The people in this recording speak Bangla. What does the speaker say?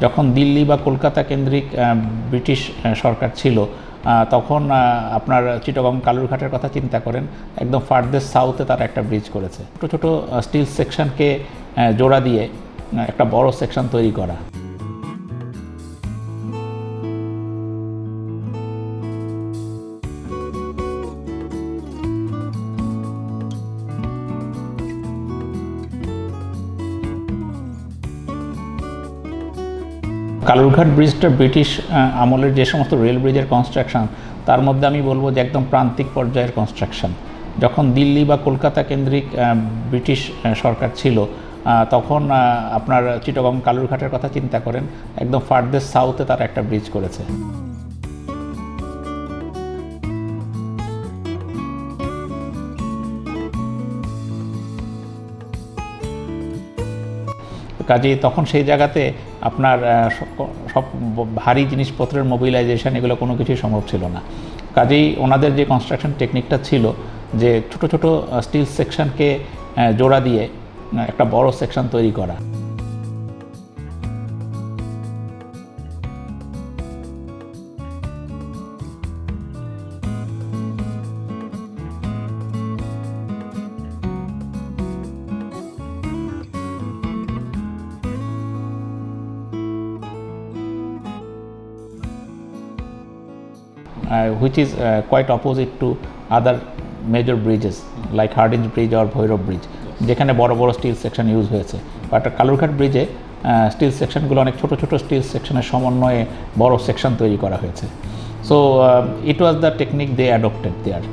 যখন দিল্লি বা কলকাতা কেন্দ্রিক ব্রিটিশ সরকার ছিল তখন আপনার চিটাগং কালুরঘাটের কথা চিন্তা করেন, একদম ফার্দেস্ট সাউথে তারা একটা ব্রিজ করেছে। ছোটো ছোটো স্টিল সেকশনকে জোড়া দিয়ে একটা বড় সেকশন তৈরি করা। কালুরঘাট ব্রিজটা ব্রিটিশ আমলের যে সমস্ত রেল ব্রিজের কনস্ট্রাকশন, তার মধ্যে আমি বলবো যে একদম প্রান্তিক পর্যায়ের কনস্ট্রাকশন। যখন দিল্লি বা কলকাতা কেন্দ্রিক ব্রিটিশ সরকার ছিল তখন আপনার চিটাগং কালুরঘাটের কথা চিন্তা করেন, একদম ফার্দেস্ট সাউথে তারা একটা ব্রিজ করেছে। কাজেই তখন সেই জায়গাতে আপনার সব ভারী জিনিসপত্রের মোবিলাইজেশন এগুলো কোনো কিছুই সম্ভব ছিল না। কাজেই ওনাদের যে কনস্ট্রাকশন টেকনিকটা ছিল যে ছোট ছোট স্টিল সেকশনকে জোড়া দিয়ে একটা বড় সেকশন তৈরি করা। Which is quite opposite to other major bridges like Hardinge Bridge or Bhairab Bridge, যেখানে বড় বড় স্টিল সেকশন ইউজ হয়েছে। বাট কালুরঘাট ব্রিজে স্টিল সেকশনগুলো অনেক ছোট ছোট স্টিল সেকশনের সমন্বয়ে বড় সেকশন তৈরি করা হয়েছে। So it was the technique they adopted there.